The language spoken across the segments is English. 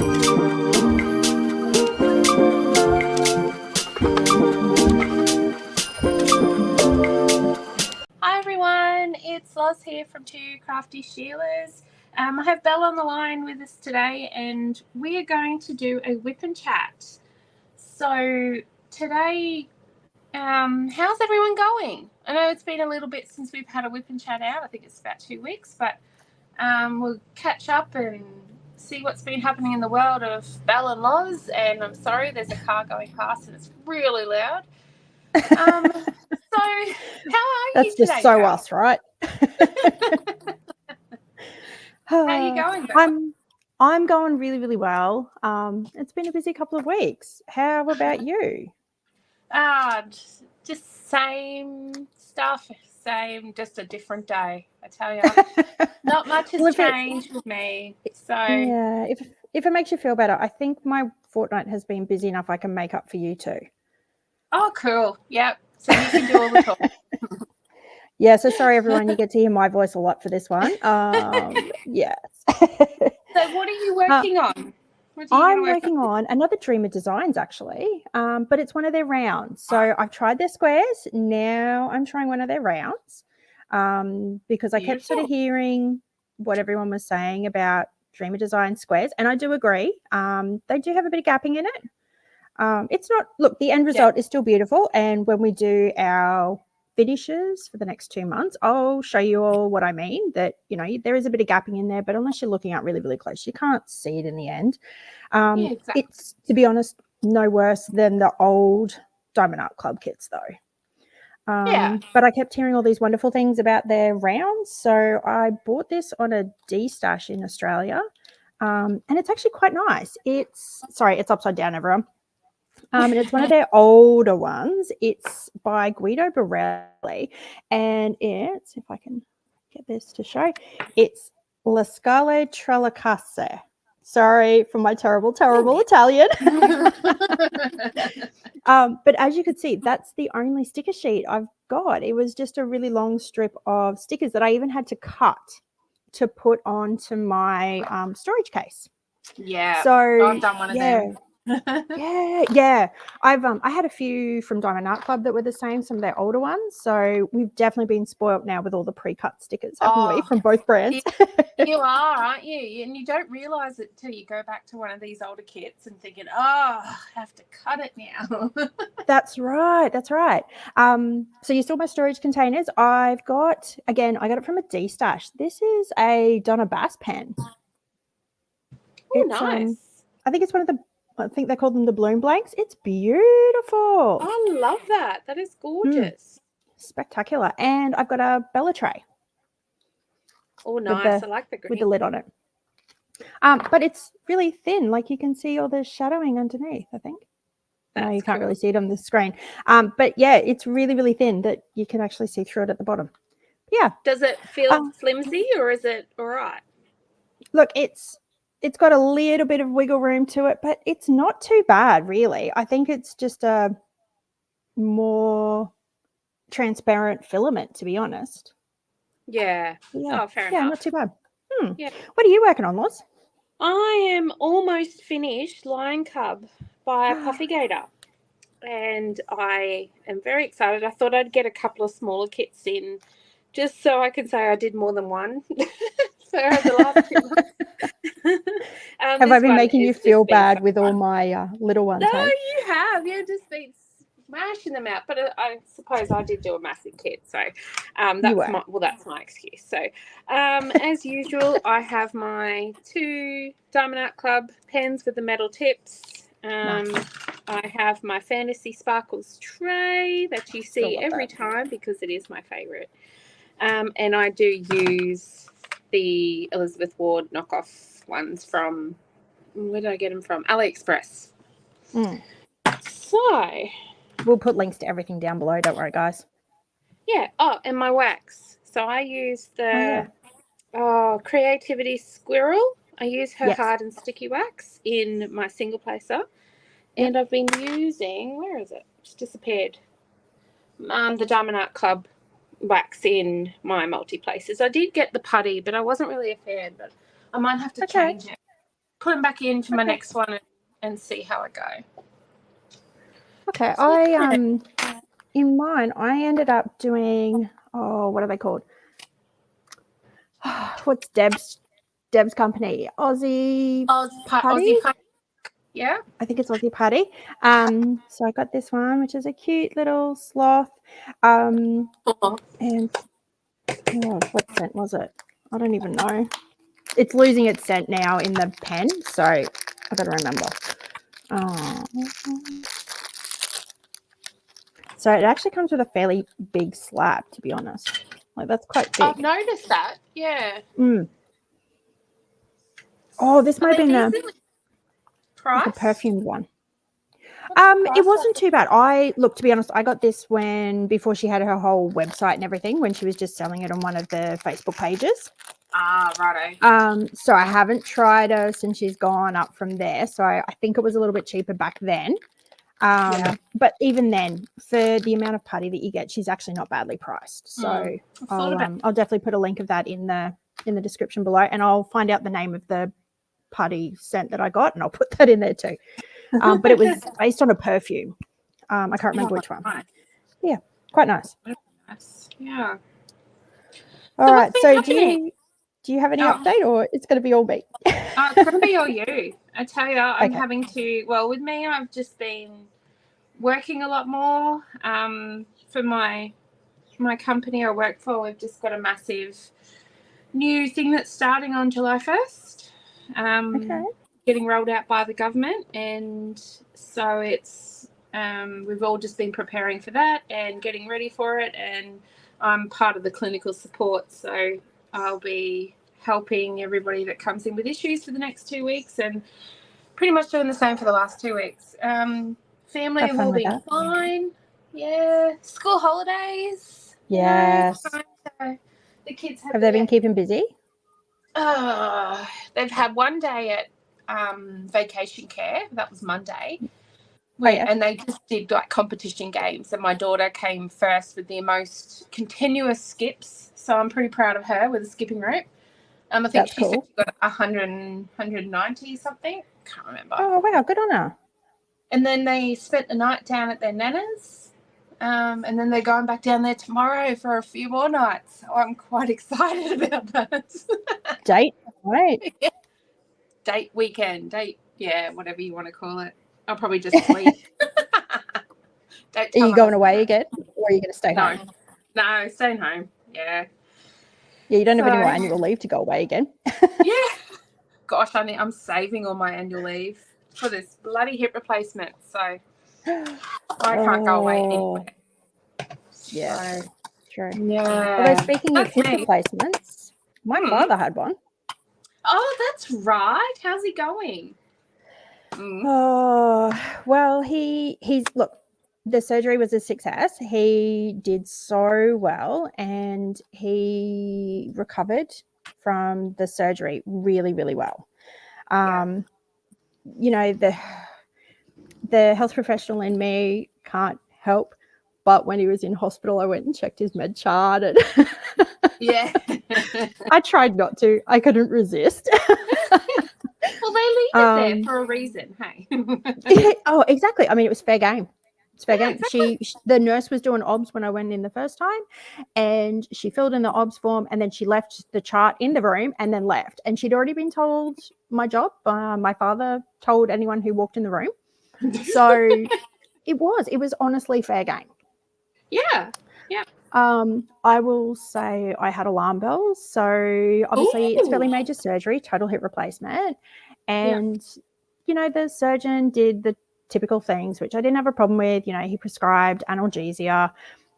Hi everyone, it's Loz here from Two Crafty Sheilas. I have Belle on the line with us today and we are going to do a whip and chat. So today, how's everyone going? I know it's been a little bit since we've had a whip and chat out. I think it's about 2 weeks, but we'll catch up and see what's been happening in the world of Belle and Loz. And I'm sorry, there's a car going past and it's really loud. So how are That's you today? That's just so Belle? us, right? How are you going, Belle? I'm going really, really well. It's been a busy couple of weeks. How about you? Just same stuff, just a different day. I tell you, not much has changed with me. So yeah, if it makes you feel better, I think my fortnight has been busy enough. I can make up for you too. Oh, cool. Yep. So you can do all the talk. Yeah. So sorry, everyone. You get to hear my voice a lot for this one. Yes. So what are you working on? I'm working on another Dreamer Designs, actually, but it's one of their rounds. So I've tried their squares. Now I'm trying one of their rounds because I kept sort of hearing what everyone was saying about Dreamer Design squares, and I do agree. They do have a bit of gapping in it. It's not, look, the end result is still beautiful, and when we do our finishes for the next 2 months, I'll show you all what I mean, that, you know, there is a bit of gapping in there, but unless you're looking out really, really close, you can't see it in the end. Exactly. It's, to be honest, no worse than the old Diamond Art Club kits though. But I kept hearing all these wonderful things about their rounds, so I bought this on a D-stash in Australia, and it's actually quite nice. It's upside down, everyone. And it's one of their older ones. It's by Guido Borelli, and it's, if I can get this to show, it's La Scala Trelacase. Sorry for my terrible Italian. But as you could see, that's the only sticker sheet I've got. It was just a really long strip of stickers that I even had to cut to put onto my storage case. Yeah, so I've done one of them. Yeah. I had a few from Diamond Art Club that were the same, some of their older ones. So we've definitely been spoilt now with all the pre-cut stickers, haven't we, from both brands? You are, aren't you? And you don't realise it till you go back to one of these older kits and thinking, I have to cut it now. That's right. So you saw my storage containers. I got it from a D-stash. This is a Donna Bass pen. Oh, nice. I think they call them the bloom blanks. It's beautiful. I love that. That is gorgeous. Spectacular. And I've got a Bella tray. Oh, nice. I like the green. With the lid on it. But it's really thin. Like you can see all the shadowing underneath, I think. No, you can't really see it on the screen. But yeah, it's really, really thin that you can actually see through it at the bottom. Yeah. Does it feel flimsy or is it all right? Look, it's got a little bit of wiggle room to it, but it's not too bad, really. I think it's just a more transparent filament, to be honest. Yeah. Oh, fair enough. Yeah, not too bad. Yeah. What are you working on, Loz? I am almost finished Lion Cub by Puffy Gator, and I am very excited. I thought I'd get a couple of smaller kits in just so I can say I did more than one. So the last 2 months. Have I been making you feel bad with all my little ones? No, you have. You've just been smashing them out. But I suppose I did do a massive kit. So that's my excuse. So as usual, I have my 2 Diamond Art Club pens with the metal tips. Nice. I have my Fantasy Sparkles tray that you see every time because it is my favourite. And I do use the Elizabeth Ward knockoff ones from, where did I get them from? AliExpress. So we'll put links to everything down below. Don't worry, guys. Yeah. Oh, and my wax. So I use the Creativity Squirrel. I use her hard and sticky wax in my single placer. And I've been using, where is it? It's disappeared. The Diamond Art Club wax in my multi places. I did get the Putty, but I wasn't really a fan, but I might have to change it. put them back into my next one and see how I go. Okay, in mine, I ended up doing, what are they called? What's Deb's company? Putty? Ozzie Putty. Yeah. I think it's Ozzie Putty. So I got this one, which is a cute little sloth. And what scent was it? I don't even know. It's losing its scent now in the pen, so I got to remember. So it actually comes with a fairly big slab, to be honest. Like, that's quite big. I've noticed that. Yeah. Oh, this might have been a perfumed one. It wasn't too bad. To be honest, I got this before she had her whole website and everything, when she was just selling it on one of the Facebook pages. Righto. So I haven't tried her since she's gone up from there. So I think it was a little bit cheaper back then. But even then, for the amount of putty that you get, she's actually not badly priced. So I'll definitely put a link of that in the description below, and I'll find out the name of the putty scent that I got, and I'll put that in there too. But it was based on a perfume. I can't remember which one. Right. Yeah, quite nice. Yeah. All right. So do you have any update, or it's going to be all me? It's going to be all you. I tell you, I'm having to. Well, with me, I've just been working a lot more. For my company I work for, we've just got a massive new thing that's starting on July 1st. Getting rolled out by the government, and so it's we've all just been preparing for that and getting ready for it, and I'm part of the clinical support, so I'll be helping everybody that comes in with issues for the next 2 weeks, and pretty much doing the same for the last 2 weeks. Family have all been fine. Yeah. School holidays. Yes. The kids have they been keeping busy? They've had one day at vacation care. That was Monday. And they just did like competition games, and my daughter came first with the most continuous skips, so I'm pretty proud of her with the skipping rope. I think she said she got 190 something. Can't remember. Oh wow, good on her. And then they spent the night down at their nana's, and then they're going back down there tomorrow for a few more nights. So I'm quite excited about that. Date, right? Date weekend, whatever you want to call it. I'll probably just sleep. Are you going away again, or are you going to stay home? No, staying home. Yeah. Yeah, you don't have any more annual leave to go away again. Yeah. Gosh, I'm saving all my annual leave for this bloody hip replacement, so I can't go away anywhere. Yeah, true. Yeah. Although speaking of hip replacements, my father had one. Oh, that's right. How's he going? Oh, well, he's look, the surgery was a success. He did so well, and he recovered from the surgery really, really well. You know, the health professional in me can't help, but when he was in hospital, I went and checked his med chart, and I tried not to. I couldn't resist. Well, they leave it there for a reason, hey? Oh, exactly. I mean, it was fair game. It's fair game. Exactly. The nurse was doing OBS when I went in the first time, and she filled in the OBS form, and then she left the chart in the room and then left. And she'd already been told my job. My father told anyone who walked in the room. So it was honestly fair game. Yeah. Yeah. I will say I had alarm bells. So obviously it's fairly major surgery, total hip replacement. And, you know, the surgeon did the typical things, which I didn't have a problem with. You know, he prescribed analgesia,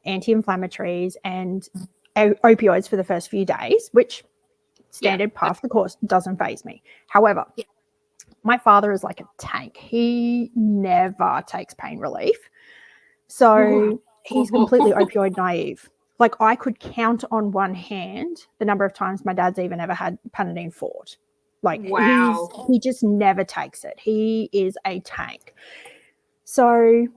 anti-inflammatories, and opioids for the first few days, which standard par for the course, doesn't faze me. However, my father is like a tank. He never takes pain relief. So he's completely opioid naive. Like, I could count on one hand the number of times my dad's even ever had Panadine Fort. Like, he just never takes it. He is a tank. So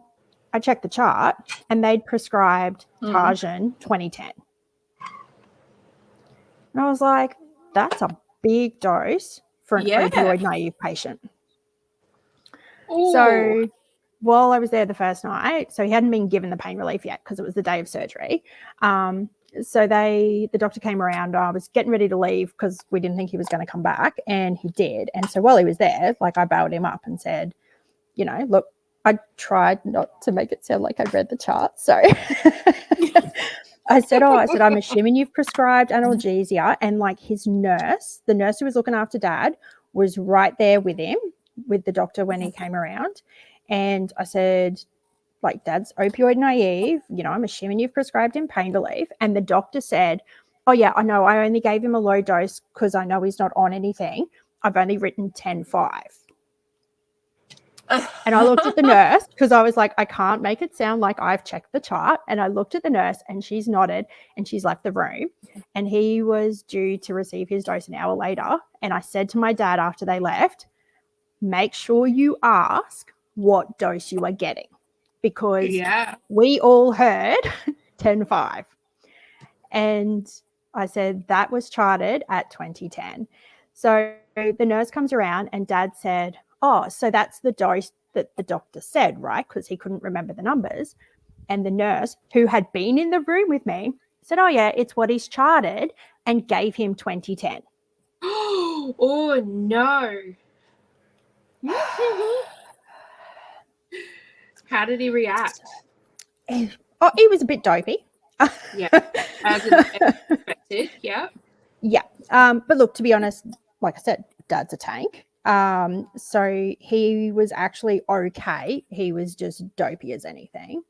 I checked the chart, and they'd prescribed Tarjan 2010. And I was like, that's a big dose for an opioid naive patient. Ooh. So while I was there the first night, so he hadn't been given the pain relief yet because it was the day of surgery. So the doctor came around. I was getting ready to leave because we didn't think he was going to come back, and he did. And so while he was there, like, I bailed him up and said, you know, look, I tried not to make it sound like I'd read the chart. So I said, I'm assuming you've prescribed analgesia. And like, his nurse, the nurse who was looking after Dad, was right there with him, with the doctor when he came around. And I said, like, Dad's opioid naive, you know, I'm assuming you've prescribed him pain relief. And the doctor said, oh yeah, I know, I only gave him a low dose because I know he's not on anything. I've only written 10-5. And I looked at the nurse because I was like, I can't make it sound like I've checked the chart. And I looked at the nurse and she's nodded and she's left the room. And he was due to receive his dose an hour later. And I said to my dad after they left, make sure you ask what dose you are getting, because we all heard 10-5. And I said that was charted at 2010. So the nurse comes around and Dad said, oh, so that's the dose that the doctor said, right? Because he couldn't remember the numbers. And the nurse, who had been in the room with me, said, oh yeah, it's what he's charted, and gave him 2010. Oh no. How did he react? Oh, he was a bit dopey. Yeah, as expected. Yeah. Yeah. But look, to be honest, like I said, Dad's a tank. So he was actually okay. He was just dopey as anything.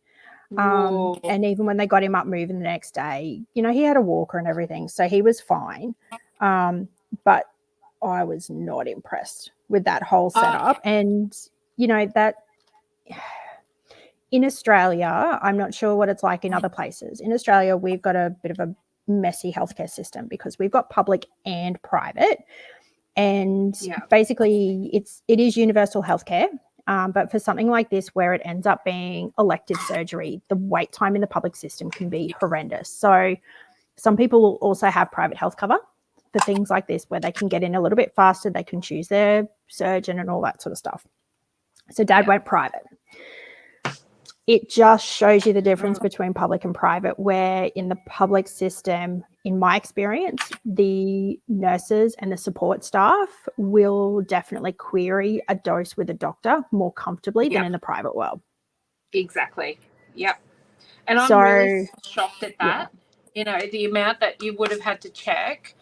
And even when they got him up moving the next day, you know, he had a walker and everything, so he was fine. But I was not impressed with that whole setup. And, you know, that in Australia, I'm not sure what it's like in other places. In Australia, we've got a bit of a messy healthcare system because we've got public and private. And basically it is universal healthcare. But for something like this, where it ends up being elective surgery, the wait time in the public system can be horrendous. So some people will also have private health cover for things like this, where they can get in a little bit faster. They can choose their surgeon and all that sort of stuff. So Dad went private. It just shows you the difference between public and private, where in the public system, in my experience, the nurses and the support staff will definitely query a dose with a doctor more comfortably than in the private world. Exactly. Yep. And I'm really shocked at that. You know, the amount that you would have had to check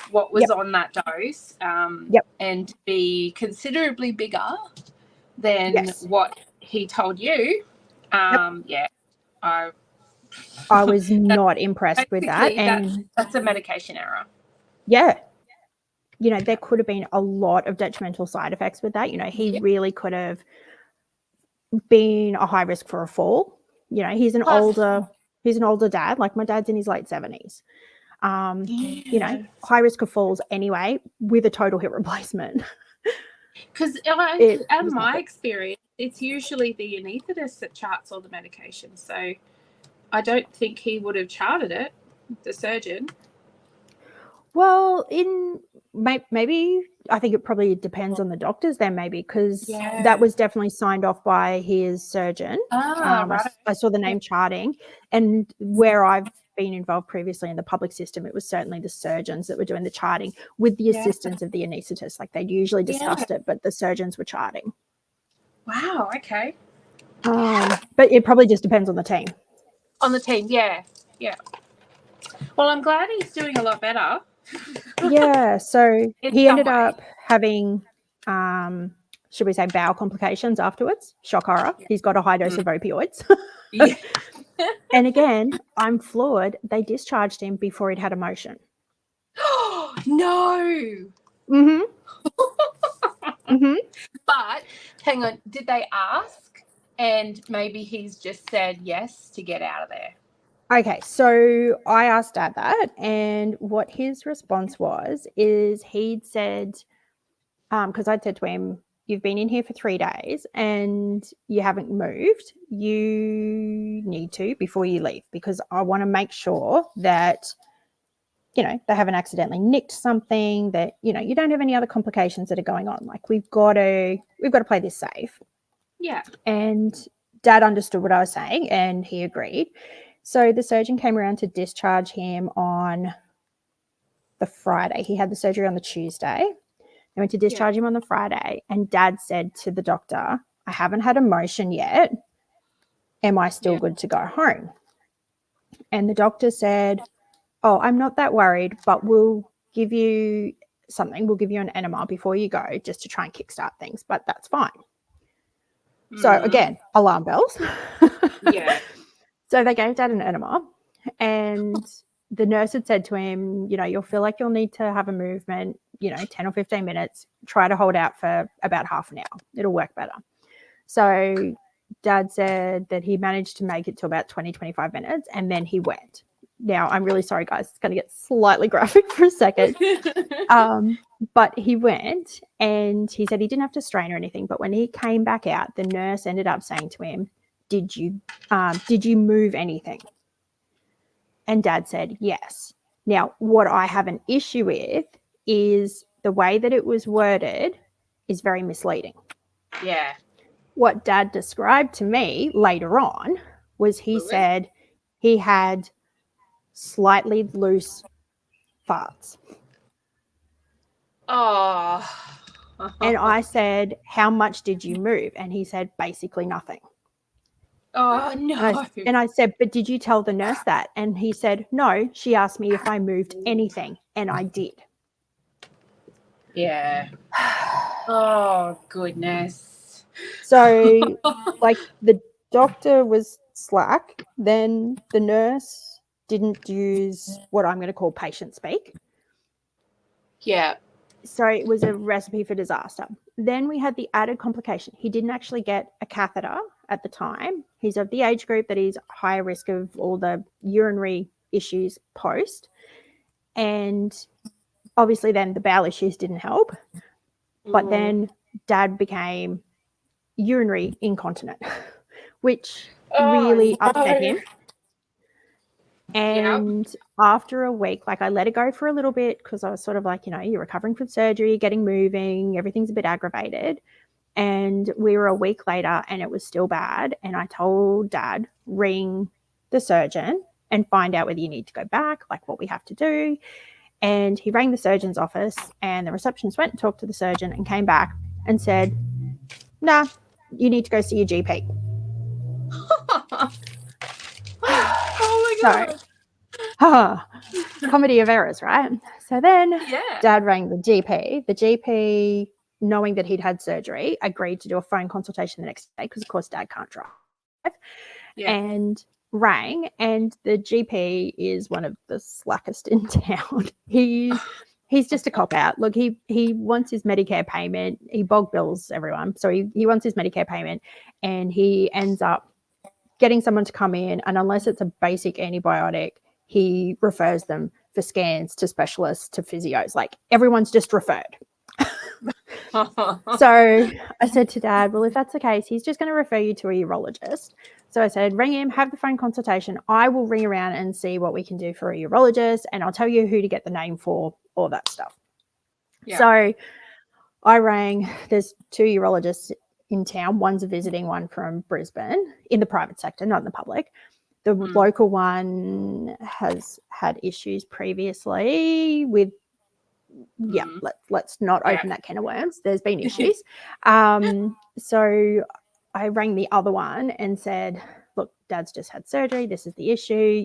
what was on that dose and be considerably bigger than what he told you. I was not impressed with that. And that's a medication error. Yeah. You know, there could have been a lot of detrimental side effects with that. You know, he really could have been a high risk for a fall. You know, he's an older dad. Like, my dad's in his late 70s. You know, high risk of falls anyway with a total hip replacement. Because in my experience, it's usually the anaesthetist that charts all the medication. So I don't think he would have charted it, the surgeon. Well, maybe I think it probably depends on the doctors then, maybe, because that was definitely signed off by his surgeon. Right. I saw the name charting, and where I've been involved previously in the public system, it was certainly the surgeons that were doing the charting with the assistance of the anaesthetist. Like, they'd usually discussed it, but the surgeons were charting. Wow, okay. But it probably just depends on the team. On the team, yeah. Well, I'm glad he's doing a lot better. Yeah, so he ended up having, should we say, bowel complications afterwards. Shock horror. He's got a high dose of opioids. And again, I'm floored. They discharged him before he'd had a motion. No. But hang on, did they ask? And maybe he's just said yes to get out of there. Okay, so I asked Dad that, and what his response was is he'd said, because I'd said to him, you've been in here for 3 days and you haven't moved. You need to before you leave, because I want to make sure that they haven't accidentally nicked something, that, you don't have any other complications that are going on. Like, we've got to play this safe. Yeah. And Dad understood what I was saying and he agreed. So the surgeon came around to discharge him on the Friday. He had the surgery on the Tuesday. They went to discharge him on the Friday, and Dad said to the doctor, I haven't had a motion yet. Am I still good to go home? And the doctor said, oh, I'm not that worried, but we'll give you something. We'll give you an enema before you go, just to try and kickstart things, but that's fine. So again, alarm bells. Yeah. So they gave Dad an enema, and the nurse had said to him, you'll feel like you'll need to have a movement, 10 or 15 minutes. Try to hold out for about half an hour. It'll work better. So Dad said that he managed to make it to about 20, 25 minutes, and then he went. Now, I'm really sorry, guys. It's going to get slightly graphic for a second. But he went, and he said he didn't have to strain or anything. But when he came back out, the nurse ended up saying to him, did you move anything? And Dad said, yes. Now, what I have an issue with is the way that it was worded is very misleading. Yeah. What Dad described to me later on was he said he had slightly loose farts. Oh. And I said, how much did you move? And he said, basically nothing. Oh, no. And I said, but did you tell the nurse that? And he said, no, she asked me if I moved anything, and I did. Yeah. Oh, goodness. So, like, the doctor was slack. Then the nurse didn't use what I'm going to call patient speak. Yeah. So it was a recipe for disaster. Then we had the added complication. He didn't actually get a catheter at the time. He's of the age group that he's higher risk of all the urinary issues post. And obviously then the bowel issues didn't help. But then Dad became urinary incontinent, which really upset him. And after a week, like, I let it go for a little bit because I was sort of like, you're recovering from surgery, getting moving, everything's a bit aggravated. And we were a week later and it was still bad. And I told Dad, ring the surgeon and find out whether you need to go back, like what we have to do. And he rang the surgeon's office, and the receptionist went and talked to the surgeon and came back and said, nah, you need to go see your GP. Oh my God. Comedy of errors, right? So then Dad rang the GP. The GP, knowing that he'd had surgery, agreed to do a phone consultation the next day because, of course, Dad can't drive. And rang, and the GP is one of the slackest in town. He's just a cop-out. Look, he wants his Medicare payment. He bog bills everyone. So he wants his Medicare payment, and he ends up getting someone to come in, and unless it's a basic antibiotic, he refers them for scans to specialists, to physios. Like, everyone's just referred. So I said to Dad, well, if that's the case, he's just going to refer you to a urologist. So I said, ring him, have the phone consultation. I will ring around and see what we can do for a urologist, and I'll tell you who to get the name for, all that stuff. Yeah. So I rang. There's 2 urologists in town. One's a visiting one from Brisbane, in the private sector, not in the public. The local one has had issues previously with, let's not open that can of worms. There's been issues. So I rang the other one and said, look, Dad's just had surgery. This is the issue.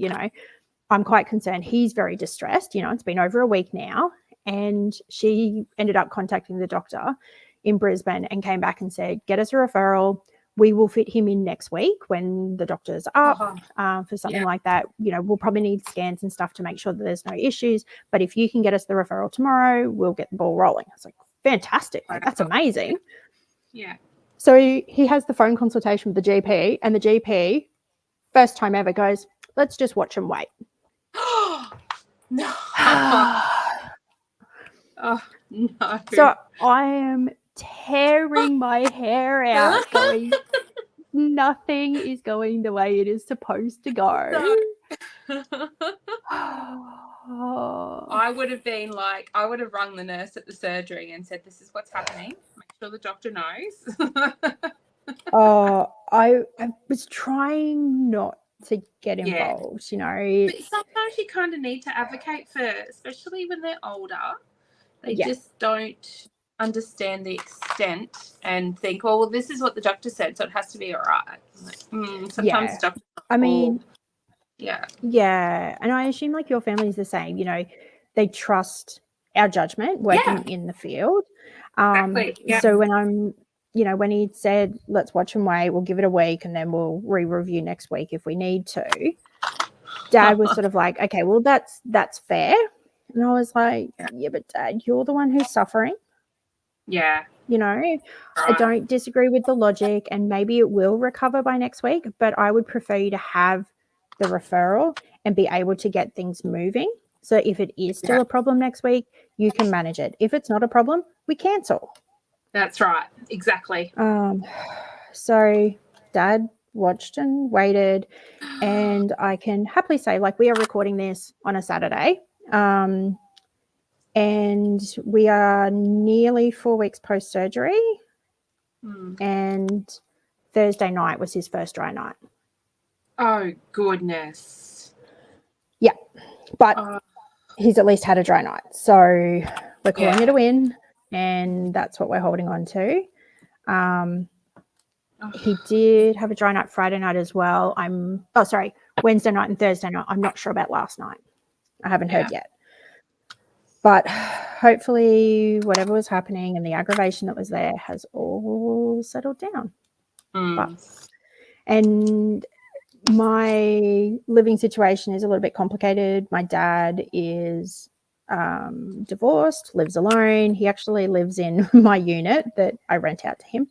I'm quite concerned. He's very distressed. It's been over a week now. And she ended up contacting the doctor in Brisbane and came back and said, get us a referral. We will fit him in next week when the doctor's up for something like that. We'll probably need scans and stuff to make sure that there's no issues. But if you can get us the referral tomorrow, we'll get the ball rolling. I was like, fantastic. Like, that's amazing. Yeah. So he has the phone consultation with the GP, and the GP, first time ever, goes, let's just watch and wait. No. Oh, no. So I am tearing my hair out going, nothing is going the way it is supposed to go. No. I would have been like, I would have rung the nurse at the surgery and said, this is what's happening. Make sure the doctor knows. I was trying not to get involved, you know. But sometimes you kind of need to advocate for, especially when they're older. They just don't understand the extent and think, oh, well, this is what the doctor said, so it has to be all right. Like, sometimes the doctor. I mean, yeah. And I assume like your family's the same, you know, they trust our judgment working in the field. Exactly. So when he said, let's watch and wait, we'll give it a week and then we'll re-review next week if we need to. Dad was sort of like, okay, well, that's fair. And I was like, yeah, but Dad, you're the one who's suffering. Yeah. You know, I don't disagree with the logic and maybe it will recover by next week, but I would prefer you to have the referral and be able to get things moving. So if it is still a problem next week, you can manage it. If it's not a problem, we cancel. That's right. Exactly. So Dad watched and waited, and I can happily say, like, we are recording this on a Saturday. And we are nearly 4 weeks post-surgery. And Thursday night was his first dry night. Oh, goodness. Yeah. But he's at least had a dry night. So we're calling it a win, and that's what we're holding on to. He did have a dry night Friday night as well. Wednesday night and Thursday night. I'm not sure about last night. I haven't heard yet. But hopefully whatever was happening and the aggravation that was there has all settled down. And my living situation is a little bit complicated. My dad is divorced, lives alone. He actually lives in my unit that I rent out to him.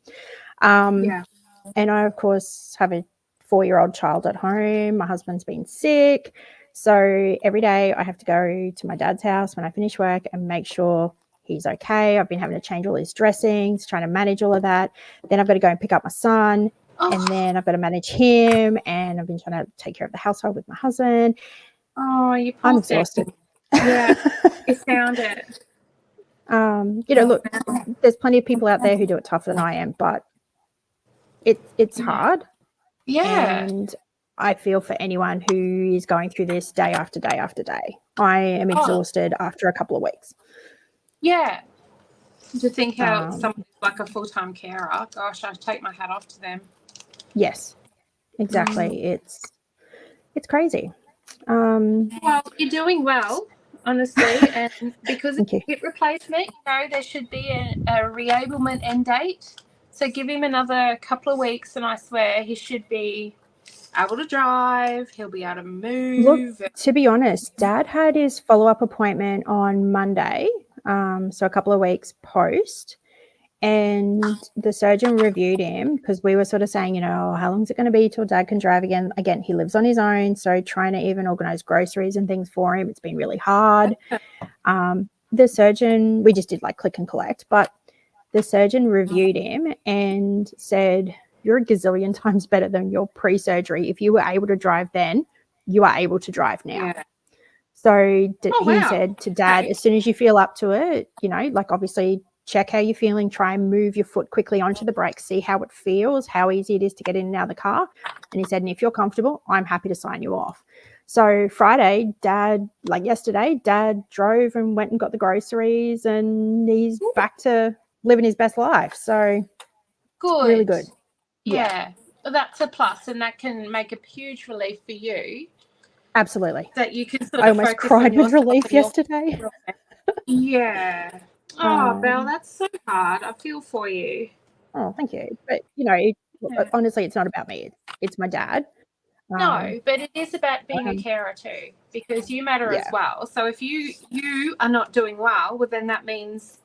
And I, of course, have a 4-year-old child at home. My husband's been sick. So every day I have to go to my dad's house when I finish work and make sure he's okay. I've been having to change all his dressings, trying to manage all of that. Then I've got to go and pick up my son, and then I've got to manage him, and I've been trying to take care of the household with my husband. I'm exhausted. Yeah, you found it. Look, there's plenty of people out there who do it tougher than I am, but it's hard. Yeah. And I feel for anyone who is going through this day after day after day. I am exhausted after a couple of weeks. Yeah. To think how someone's like a full-time carer, gosh, I take my hat off to them. Yes, exactly. It's crazy. Well, you're doing well, honestly, and because it's a hip replacement, there should be a reablement end date. So give him another couple of weeks, and I swear he should be able to drive. He'll be able to move. Look, to be honest, Dad had his follow-up appointment on Monday, so a couple of weeks post, and the surgeon reviewed him because we were sort of saying, how long is it going to be till Dad can drive again? Again, he lives on his own, so trying to even organize groceries and things for him, it's been really hard. The surgeon, we just did like click and collect, but the surgeon reviewed him and said, you're a gazillion times better than your pre-surgery. If you were able to drive then, you are able to drive now. Yeah. So he said to Dad, as soon as you feel up to it, like obviously check how you're feeling, try and move your foot quickly onto the brake, see how it feels, how easy it is to get in and out of the car. And he said, and if you're comfortable, I'm happy to sign you off. So Friday, yesterday, Dad drove and went and got the groceries, and he's back to living his best life. So good. Really good. Yeah. Well, that's a plus, and that can make a huge relief for you. Absolutely. That you can sort I of almost cried with relief yesterday. Yeah. Oh, Belle, that's so hard. I feel for you. Oh, thank you. But, honestly, it's not about me. It's my dad. No, but it is about being a carer too, because you matter as well. So if you are not doing well, then that means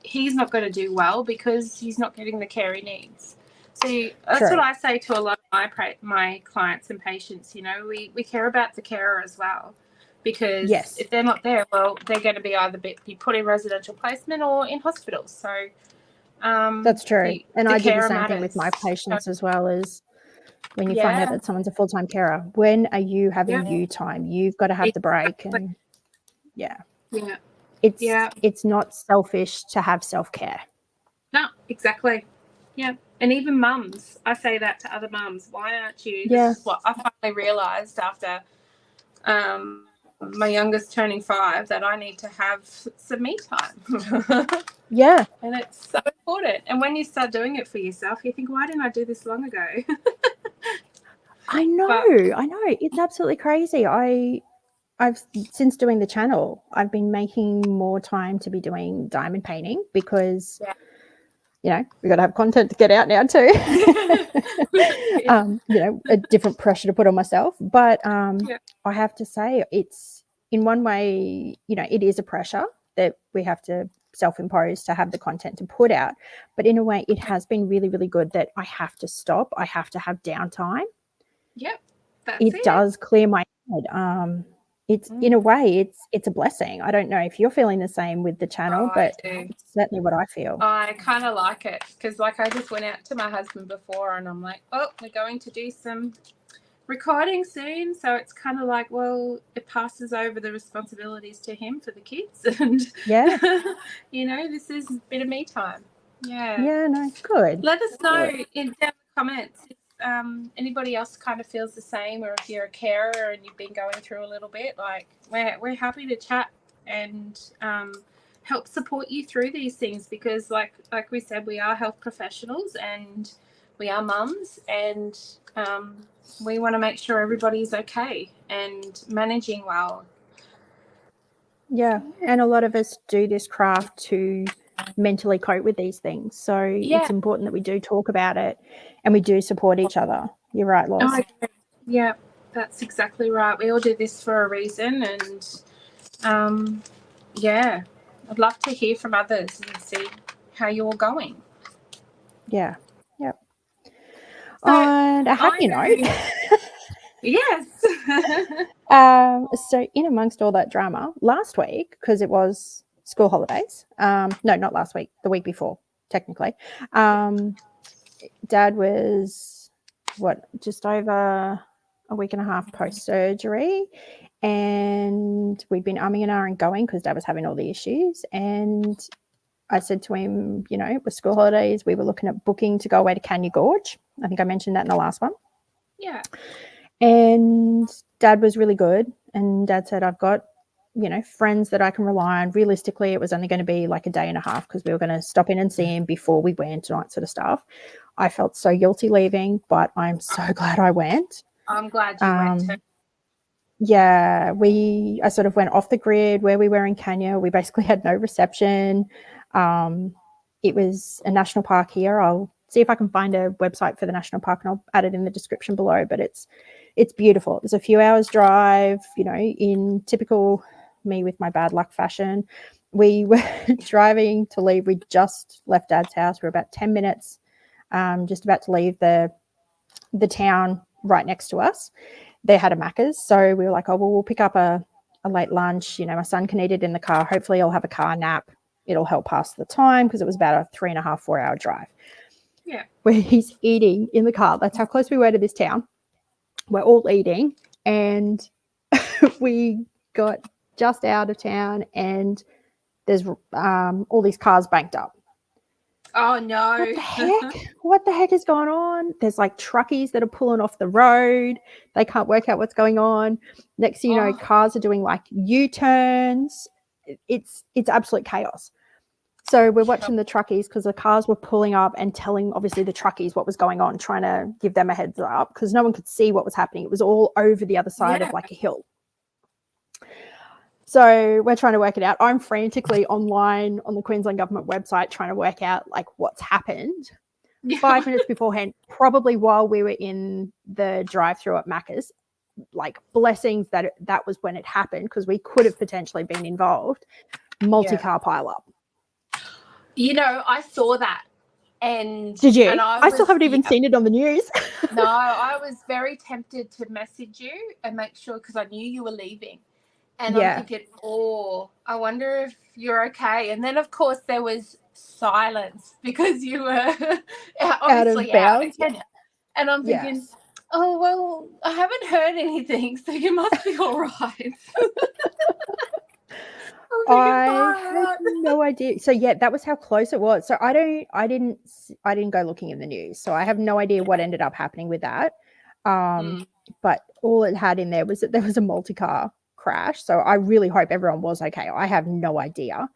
he's not going to do well because he's not getting the care he needs. So that's what I say to a lot of my clients and patients. We care about the carer as well, because if they're not there, well, they're going to be either be put in residential placement or in hospitals. So that's true. And I do the same thing with my patients as well, as when you find out that someone's a full-time carer. When are you having you time? You've got to have the break. And Yeah. Yeah. It's not selfish to have self-care. No, exactly. Yeah. And even mums, I say that to other mums. Why aren't you? Yeah. This is what I finally realised after my youngest turning 5, that I need to have some me time. Yeah. And it's so important. And when you start doing it for yourself, you think, why didn't I do this long ago? I know. It's absolutely crazy. I've since doing the channel, I've been making more time to be doing diamond painting because, we got to have content to get out now too. A different pressure to put on myself. But I have to say, it's in one way, it is a pressure that we have to self-impose to have the content to put out. But in a way, it has been really, really good that I have to stop. I have to have downtime. Yep, that's it does clear my head. It's in a way, it's a blessing. I don't know if you're feeling the same with the channel, but it's certainly what I feel. I kind of like it because, like, I just went out to my husband before, and I'm like, oh, we're going to do some recording soon. So it's kind of like, well, it passes over the responsibilities to him for the kids, and this is a bit of me time. Yeah, no, good. Let us know in the comments if anybody else kind of feels the same, or if you're a carer and you've been going through a little bit. Like, we're happy to chat and help support you through these things, because like we said, we are health professionals and we are mums, and we want to make sure everybody's okay and managing well. Yeah, and a lot of us do this craft to mentally cope with these things. So it's important that we do talk about it and we do support each other. You're right, Loz. Yeah, that's exactly right. We all do this for a reason, and I'd love to hear from others and see how you're going. Yeah. Yep. So on a happy note. Yes. So in amongst all that drama last week, because it was school holidays, no, not last week, the week before, technically, Dad was just over a week and a half post-surgery, and we'd been umming and ahhing going because Dad was having all the issues. And I said to him, it was school holidays, we were looking at booking to go away to Cania Gorge. I think I mentioned that in the last one. Yeah. And Dad was really good. And Dad said, I've got, friends that I can rely on. Realistically, it was only going to be like a day and a half because we were going to stop in and see him before we went and all that sort of stuff. I felt so guilty leaving, but I'm so glad I went. I'm glad you went too. Yeah, I sort of went off the grid where we were in Cania. We basically had no reception. It was a national park here. I'll see if I can find a website for the national park and I'll add it in the description below, but it's beautiful. It's a few hours drive, in typical me with my bad luck fashion. We were driving to leave. We just left Dad's house. We were about 10 minutes, just about to leave the town right next to us. They had a Macca's. So we were like, oh, well, we'll pick up a late lunch. My son can eat it in the car. Hopefully I'll have a car nap. It'll help pass the time, because it was about a 3.5, 4 hour drive. Yeah. Where he's eating in the car. That's how close we were to this town. We're all eating, and we got just out of town, and there's all these cars banked up. Oh no. What the heck? What the heck is going on? There's like truckies that are pulling off the road. They can't work out what's going on. Next thing you know, cars are doing like U-turns. It's absolute chaos. So we're watching the truckies because the cars were pulling up and telling, obviously, the truckies what was going on, trying to give them a heads up because no one could see what was happening. It was all over the other side of like a hill. So we're trying to work it out. I'm frantically online on the Queensland government website trying to work out like what's happened. 5 minutes beforehand, probably while we were in the drive-through at Macca's, like blessings that was when it happened, because we could have potentially been involved. Multi-car pile up. I saw that. And did you? And I still haven't even seen it on the news. No, I was very tempted to message you and make sure, because I knew you were leaving. And I'm thinking, I wonder if you're okay. And then, of course, there was silence because you were obviously out of bounds. And I'm thinking, oh, well, I haven't heard anything, so you must be all right. I had no idea. So yeah, that was how close it was. So I didn't go looking in the news. So I have no idea what ended up happening with that. But all it had in there was that there was a multi-car crash. So I really hope everyone was okay. I have no idea.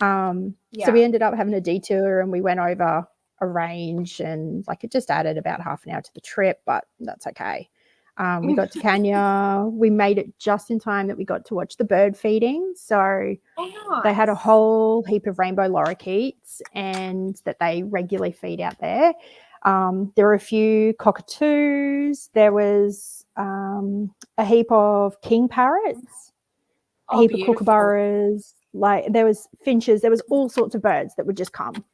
So we ended up having a detour and we went over a range, and like it just added about half an hour to the trip, but that's okay. We got to Cania. We made it just in time that we got to watch the bird feeding. So they had a whole heap of rainbow lorikeets, and that they regularly feed out there. There were a few cockatoos. There was a heap of king parrots, a heap of kookaburras. Like there was finches. There was all sorts of birds that would just come.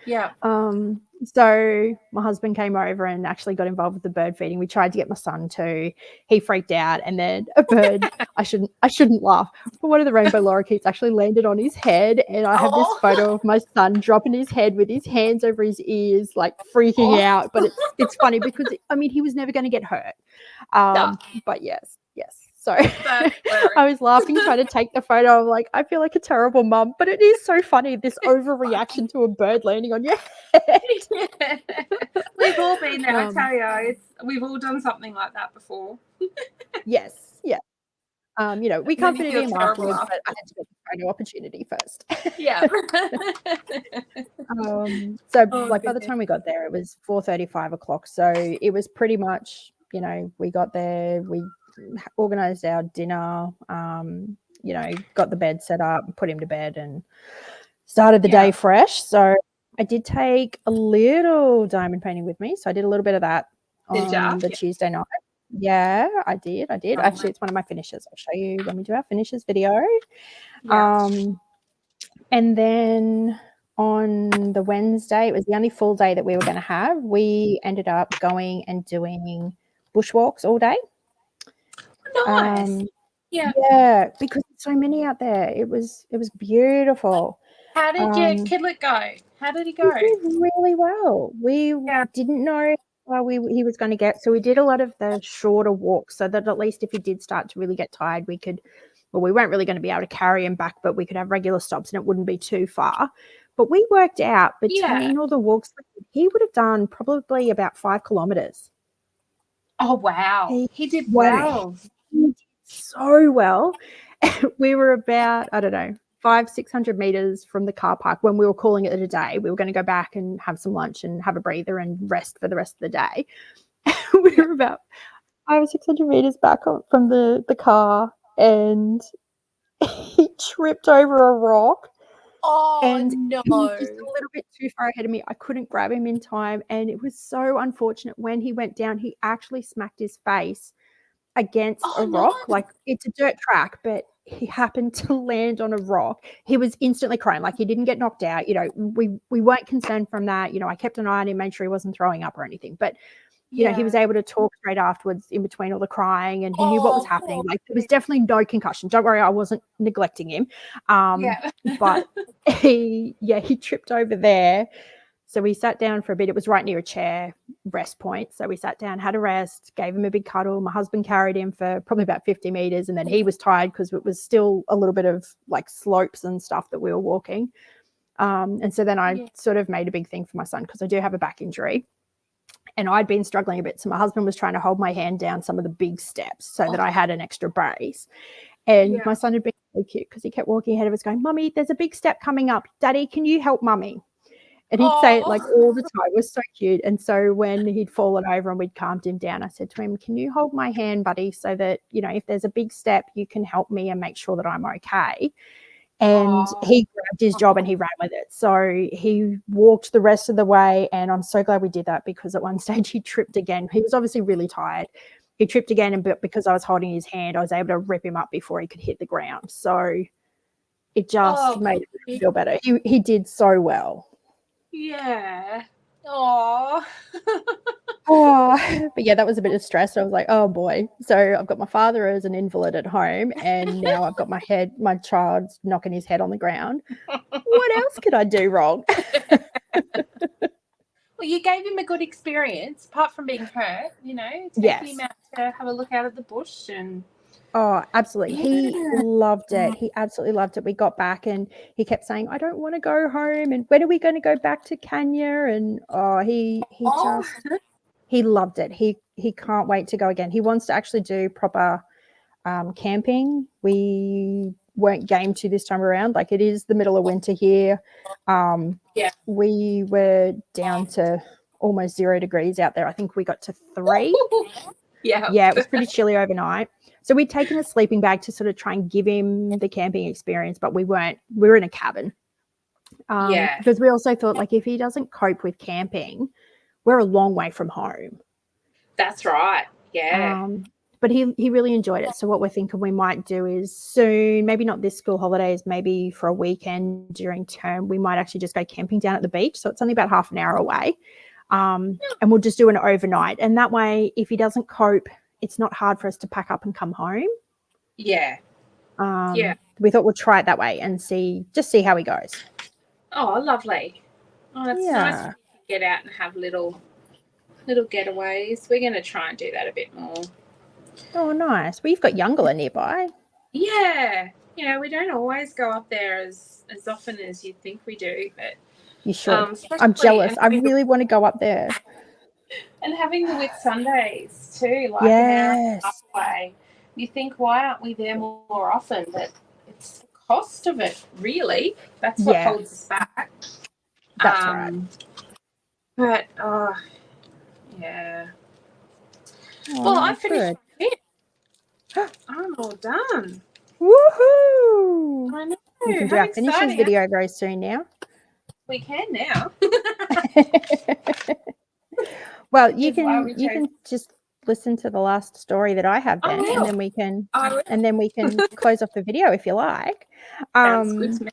Yeah. So my husband came over and actually got involved with the bird feeding. We tried to get my son to. He freaked out, and then a bird. I shouldn't laugh, but one of the rainbow lorikeets actually landed on his head, and I have this photo of my son dropping his head with his hands over his ears, like freaking out. But it's funny because he was never going to get hurt. But yes. So I was laughing, trying to take the photo. I'm like, I feel like a terrible mum, but it is so funny, this overreaction to a bird landing on your head. Yeah. We've all been there, I tell you. We've all done something like that before. Yes, yeah. We comforted him afterwards, but I had to get the photo opportunity first. Yeah. By the time we got there, it was 4:30, 5 o'clock. So it was pretty much, we got there, we organized our dinner, got the bed set up, put him to bed, and started the day fresh. So I did take a little diamond painting with me. So I did a little bit of that on the Tuesday night. Yeah, I did. Actually, it's one of my finishes. I'll show you when we do our finishes video. And then on the Wednesday, it was the only full day that we were going to have. We ended up going and doing bushwalks all day. Nice. Yeah, because there's so many out there. It was beautiful. How did your kidlet go? How did he go? He did really well. We didn't know how he was going to get, so we did a lot of the shorter walks, so that at least if he did start to really get tired, we weren't really going to be able to carry him back, but we could have regular stops and it wouldn't be too far. But we worked out between all the walks, he would have done probably about 5 kilometers. Oh, wow. He did well. He did so well. We were about, 500-600 meters from the car park when we were calling it a day. We were going to go back and have some lunch and have a breather and rest for the rest of the day. We were about 500 or 600 meters back from the car, and he tripped over a rock. Oh, and no. He was just a little bit too far ahead of me. I couldn't grab him in time, and it was so unfortunate. When he went down, he actually smacked his face against a rock. Like, it's a dirt track, but he happened to land on a rock. He was instantly crying. Like, he didn't get knocked out. We weren't concerned from that. I kept an eye on him, made sure he wasn't throwing up or anything. But he was able to talk straight afterwards in between all the crying, and he knew what was happening. Like, there was definitely no concussion. Don't worry, I wasn't neglecting him. But he tripped over there. So we sat down for a bit. It was right near a chair rest point. So we sat down, had a rest, gave him a big cuddle. My husband carried him for probably about 50 meters, and then he was tired because it was still a little bit of like slopes and stuff that we were walking. And so then I sort of made a big thing for my son because I do have a back injury. And I'd been struggling a bit. So my husband was trying to hold my hand down some of the big steps so that I had an extra brace. And my son had been so cute because he kept walking ahead of us going, "Mummy, there's a big step coming up. Daddy, can you help Mummy?" And he'd say it like all the time. It was so cute. And so when he'd fallen over and we'd calmed him down, I said to him, "Can you hold my hand, buddy, so that, if there's a big step, you can help me and make sure that I'm okay?" And he grabbed his job and he ran with it. So he walked the rest of the way, and I'm so glad we did that because at one stage he tripped again. He was obviously really tired. He tripped again, and because I was holding his hand, I was able to rip him up before he could hit the ground. So it just made him feel better. He did so well. Yeah. Oh. But yeah, that was a bit of stress. I was like, oh boy. So I've got my father as an invalid at home, and now I've got my child's knocking his head on the ground. What else could I do wrong? Well, you gave him a good experience, apart from being hurt, taking him out to have a look out of the bush. And Oh, absolutely. He Yeah. loved it. He absolutely loved it. We got back and he kept saying, I don't want to go home. And when are we going to go back to Cania? And Oh, he loved it. He can't wait to go again. He wants to actually do proper camping. We weren't game to this time around. Like, it is the middle of winter here. yeah. We were down to almost 0 degrees out there. I think we got to 3. Yeah. Yeah, it was pretty chilly overnight. So we'd taken a sleeping bag to sort of try and give him the camping experience, but we were in a cabin. Yeah. Because we also thought, like, if he doesn't cope with camping, we're a long way from home. That's right. Yeah. But he really enjoyed it. So what we're thinking we might do is soon, maybe not this school holidays, maybe for a weekend during term, we might actually just go camping down at the beach. So it's only about half an hour away. And we'll just do an overnight. And that way, if he doesn't cope, it's not hard for us to pack up and come home. Yeah. Yeah. We thought we'll try it that way and see how he goes. Oh, lovely. Oh, it's nice when you can get out and have little getaways. We're going to try and do that a bit more. Oh, nice. Well, you've got Youngala nearby. Yeah. Yeah, we don't always go up there as often as you think we do, but you should. I'm jealous. I really want to go up there. And having the WIP Sundays too, like yes. an hour away. You think, why aren't we there more often? But it's the cost of it, really. That's what holds us back. That's right. But, yeah. Well, I finished it. I'm all done. Woohoo! I know. We can do our finishes video very soon now. We can now. Well, you can just listen to the last story that I have then, and then we can close off the video if you like. Sounds good to me.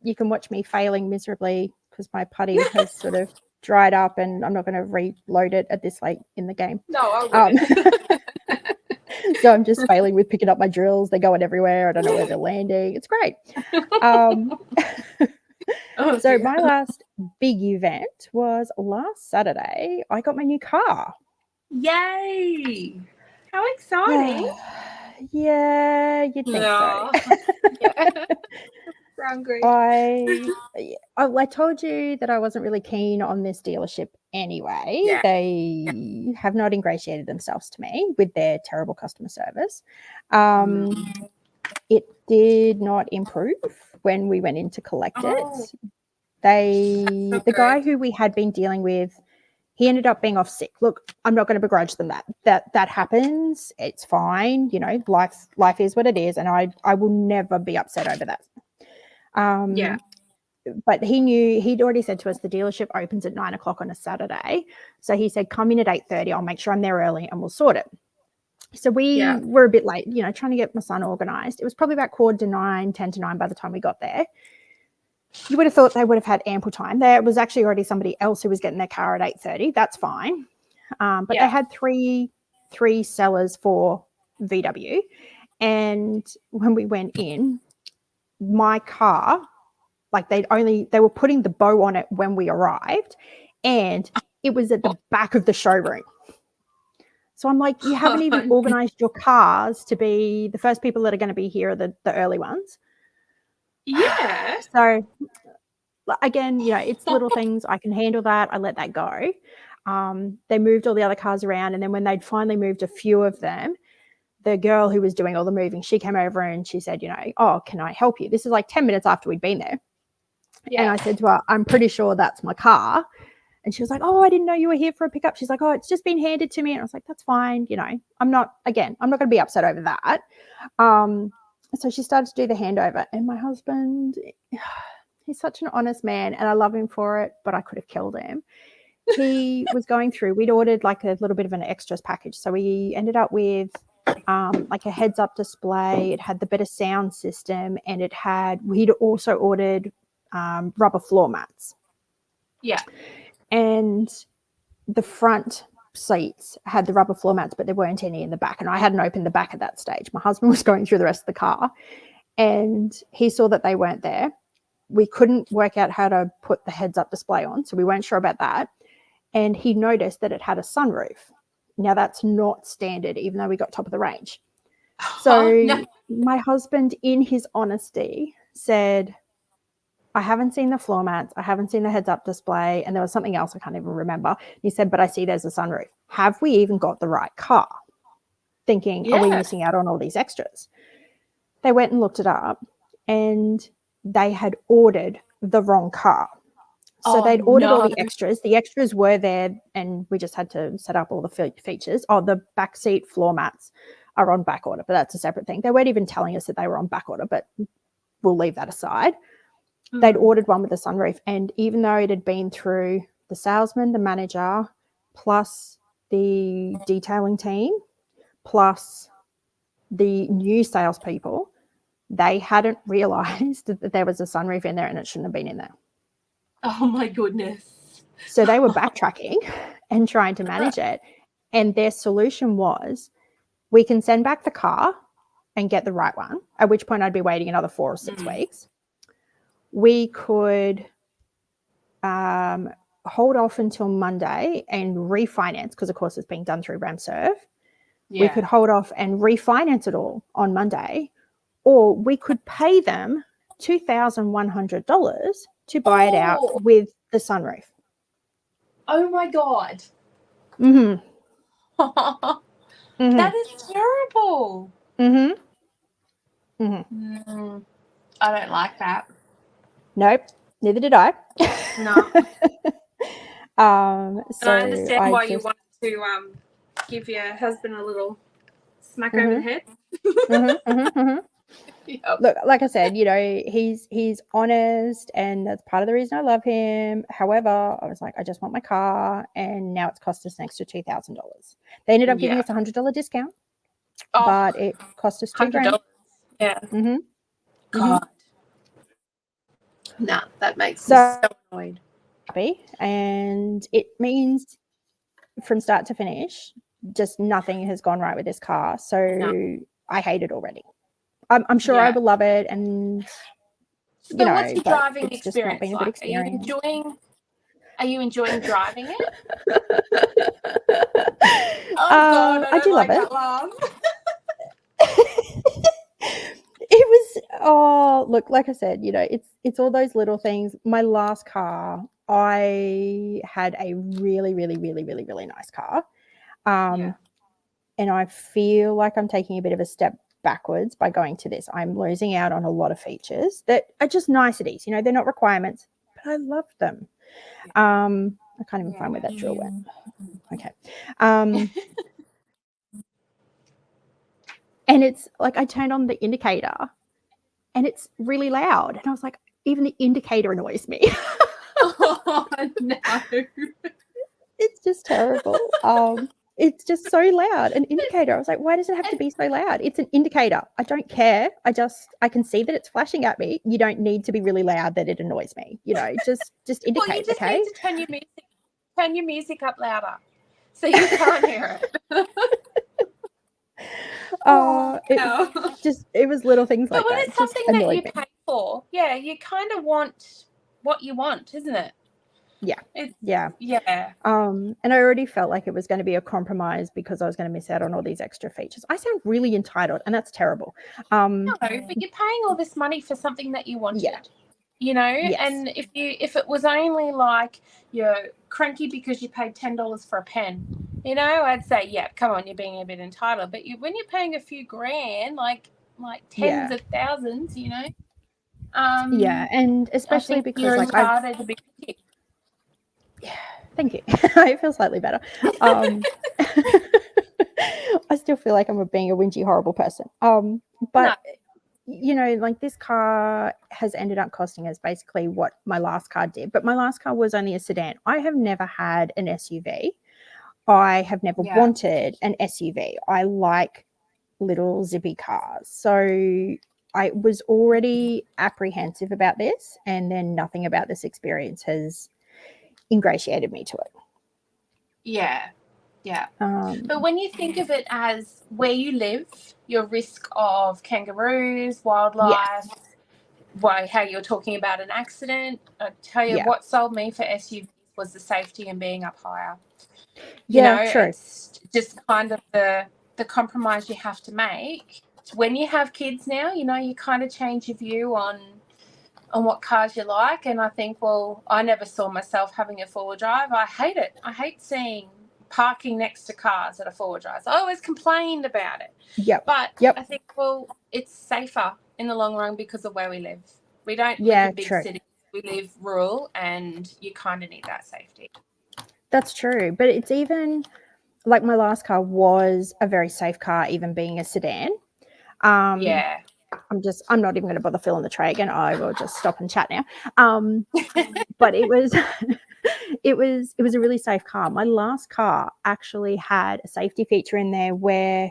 You can watch me failing miserably because my putty has sort of dried up, and I'm not going to reload it at this late in the game. No, I wouldn't. So I'm just failing with picking up my drills. They're going everywhere. I don't know where they're landing. It's great. So my last big event was last Saturday. I got my new car. Yay! How exciting! Yeah, you'd think so. Yeah. Sound great. I told you that I wasn't really keen on this dealership anyway. Yeah. They have not ingratiated themselves to me with their terrible customer service. It did not improve when we went in to collect it. The guy who we had been dealing with, he ended up being off sick. Look, I'm not going to begrudge them that happens. It's fine. You know, life is what it is, and I will never be upset over that. But he'd already said to us the dealership opens at 9 o'clock on a Saturday. So he said, come in at 8:30. I'll make sure I'm there early and we'll sort it. So we were a bit late, you know, trying to get my son organised. It was probably about 10 to 9 by the time we got there. You would have thought they would have had ample time. There was actually already somebody else who was getting their car at 8:30. That's fine. But they had three sellers for VW. And when we went in, my car, like they were putting the bow on it when we arrived, and it was at the back of the showroom. So I'm like, you haven't even organised your cars to be the first people that are going to be here are the early ones. Yeah. So again, you know, it's little things. I can handle that. I let that go. They moved all the other cars around, and then when they'd finally moved a few of them, the girl who was doing all the moving, she came over and she said, you know, oh, can I help you? This is like 10 minutes after we'd been there. Yeah. And I said to her, I'm pretty sure that's my car. And she was like, oh, I didn't know you were here for a pickup. She's like, oh, it's just been handed to me. And I was like, that's fine. You know, I'm not going to be upset over that. So she started to do the handover, and my husband, he's such an honest man and I love him for it, but I could have killed him. He was going through, we'd ordered like a little bit of an extras package. So we ended up with like a heads up display. It had the better sound system, and we'd also ordered rubber floor mats. Yeah. And the front seats had the rubber floor mats, but there weren't any in the back. And I hadn't opened the back at that stage. My husband was going through the rest of the car, and he saw that they weren't there. We couldn't work out how to put the heads up display on, so we weren't sure about that. And he noticed that it had a sunroof. Now, that's not standard, even though we got top of the range. So my husband, in his honesty, said, I haven't seen the floor mats. I haven't seen the heads-up display. And there was something else I can't even remember. He said, but I see there's a sunroof. Have we even got the right car? Thinking, are we missing out on all these extras? They went and looked it up, and they had ordered the wrong car. So they'd ordered all the extras. The extras were there, and we just had to set up all the features. The backseat floor mats are on back order, but that's a separate thing. They weren't even telling us that they were on back order, but we'll leave that aside. They'd ordered one with a sunroof, and even though it had been through the salesman, the manager, plus the detailing team, plus the new salespeople, they hadn't realised that there was a sunroof in there and it shouldn't have been in there. Oh, my goodness. So they were backtracking and trying to manage it, and their solution was, we can send back the car and get the right one, at which point I'd be waiting another 4 or 6 weeks. We could hold off until Monday and refinance, because of course it's being done through RamServe. We could hold off and refinance it all on Monday, or we could pay them $2,100 to buy it out with the sunroof. Oh my God. That is terrible. I don't like that. Nope, neither did I. No. So I understand why you want to give your husband a little smack over the head. Yep. Look, like I said, he's honest, and that's part of the reason I love him. However, I was like, I just want my car, and now it's cost us an extra $2,000. They ended up giving us $100 discount, but it cost us $2,000. Yeah. God. No, that makes me so annoyed. Happy, and it means from start to finish, just nothing has gone right with this car. So I hate it already. I'm sure I will love it, and so what's your driving it's experience just not been a good like? experience. Are you enjoying driving it? God, I do like love it. Laugh. It was look, like I said, it's all those little things. My last car, I had a really, really, really, really, really nice car. And I feel like I'm taking a bit of a step backwards by going to this. I'm losing out on a lot of features that are just niceties. They're not requirements, but I love them. I can't even find where that drill went. Okay. And it's like I turned on the indicator and it's really loud. And I was like, even the indicator annoys me. Oh, no. It's just terrible. It's just so loud. An indicator. I was like, why does it have to be so loud? It's an indicator. I don't care. I can see that it's flashing at me. You don't need to be really loud that it annoys me. Just indicate. Well, you just okay? need to turn your music up louder so you can't hear it. It was little things like that. But when it's something that you pay for, you kind of want what you want, isn't it? Yeah. And I already felt like it was going to be a compromise because I was going to miss out on all these extra features. I sound really entitled, and that's terrible. No, but you're paying all this money for something that you wanted. Yes. And if it was only like you're cranky because you paid $10 for a pen, I'd say, come on, you're being a bit entitled. But when you're paying a few grand, like tens of thousands, and especially because you're entitled to be picky. Yeah, thank you. I feel slightly better. I still feel like I'm being a whingy, horrible person. But like this car has ended up costing us basically what my last car did. But my last car was only a sedan. I have never had an SUV. I have never wanted an SUV. I like little zippy cars. So I was already apprehensive about this, and then nothing about this experience has ingratiated me to it. But when you think of it as where you live, your risk of kangaroos, wildlife, how you're talking about an accident, I tell you what sold me for SUVs was the safety and being up higher. True. It's just kind of the compromise you have to make when you have kids now, you know, you kind of change your view on what cars you like. And I think, well, I never saw myself having a four-wheel drive. I hate it. I hate seeing parking next to cars that are four-wheel drives. I always complained about it. Yep. But Yep. I think, well, it's safer in the long run because of where we live. We don't live in big cities. We live rural, and you kind of need that safety. That's true. But it's even like my last car was a very safe car, even being a sedan. Yeah. I'm not even going to bother filling the tray again. I will just stop and chat now. But it was it was a really safe car. My last car actually had a safety feature in there where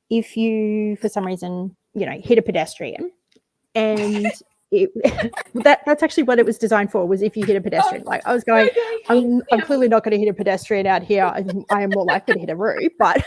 if you, for some reason, you know, hit a pedestrian, and that's actually what it was designed for, was if you hit a pedestrian. Like I was going, I'm clearly not going to hit a pedestrian out here. I am more likely to hit a roof, but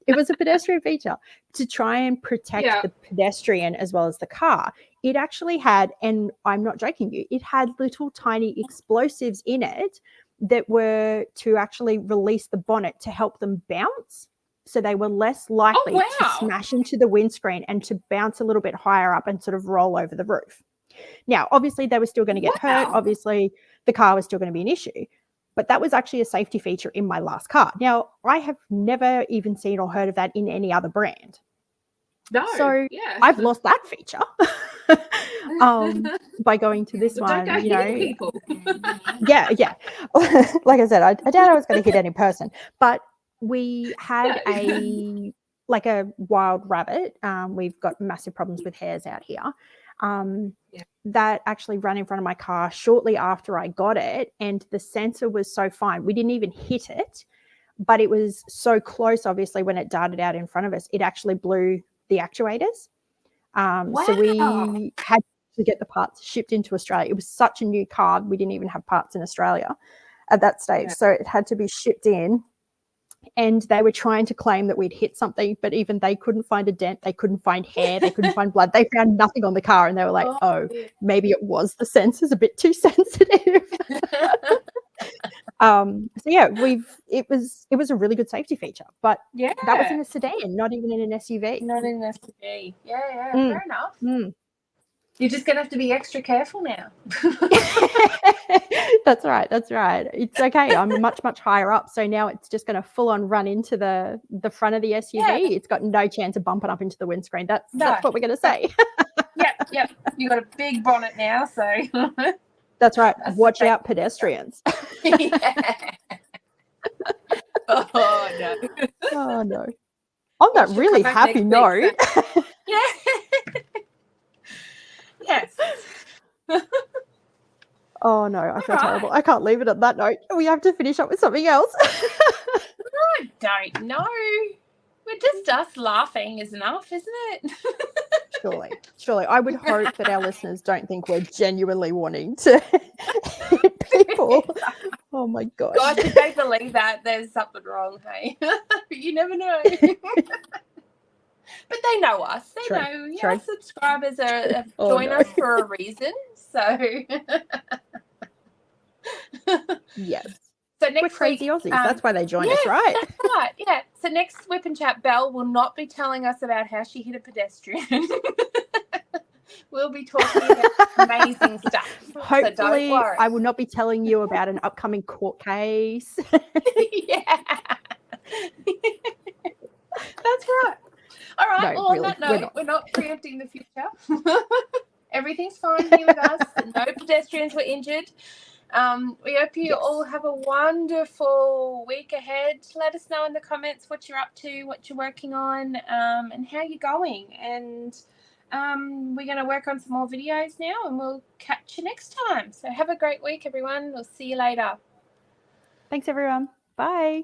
it was a pedestrian feature to try and protect the pedestrian as well as the car. It actually had, and I'm not joking you, it had little tiny explosives in it that were to actually release the bonnet to help them bounce. So they were less likely to smash into the windscreen and to bounce a little bit higher up and sort of roll over the roof. Now, obviously, they were still going to get hurt. Obviously, the car was still going to be an issue. But that was actually a safety feature in my last car. Now, I have never even seen or heard of that in any other brand. No. So I've lost that feature by going to this one. Don't go hitting people. Yeah. Like I said, I doubt I was going to hit any person. But we had a wild rabbit. We've got massive problems with hares out here. That actually ran in front of my car shortly after I got it, and the sensor was so fine. We didn't even hit it, but it was so close, obviously, when it darted out in front of us, it actually blew the actuators. So we had to get the parts shipped into Australia. It was such a new car, we didn't even have parts in Australia at that stage. So it had to be shipped in. And they were trying to claim that we'd hit something, but even they couldn't find a dent. They couldn't find hair. They couldn't find blood. They found nothing on the car, and they were like, maybe it was the sensors a bit too sensitive. So yeah, it was a really good safety feature, but that was in a sedan, not even in an SUV. Not in an SUV. Yeah, fair enough. You're just going to have to be extra careful now. That's right. It's okay. I'm much higher up, so now it's just going to full on run into the front of the SUV. Yeah. It's got no chance of bumping up into the windscreen. That's what we're going to say. Yep. You got a big bonnet now, so that's right. Watch out, pedestrians. Oh no. On that really happy note. Yes. Oh no, I feel terrible. I can't leave it at that note. We have to finish up with something else. I don't know. We're just us laughing is enough, isn't it? Surely. I would hope that our listeners don't think we're genuinely wanting to hit people. Oh my gosh. God, if they believe that, there's something wrong, hey? You never know. But they know us. They know. Our subscribers join us for a reason. So yes. So next we're crazy Aussies. That's why they join us, right? That's right. Yeah. So next Whip and Chat, Belle will not be telling us about how she hit a pedestrian. We'll be talking about amazing stuff. Hopefully, so don't worry. I will not be telling you about an upcoming court case. Yeah. That's right. All right. On that note, we're not preempting the future. Everything's fine here with us. No pedestrians were injured. We hope you all have a wonderful week ahead. Let us know in the comments what you're up to, what you're working on, and how you're going. And we're going to work on some more videos now, and we'll catch you next time. So have a great week, everyone. We'll see you later. Thanks, everyone. Bye.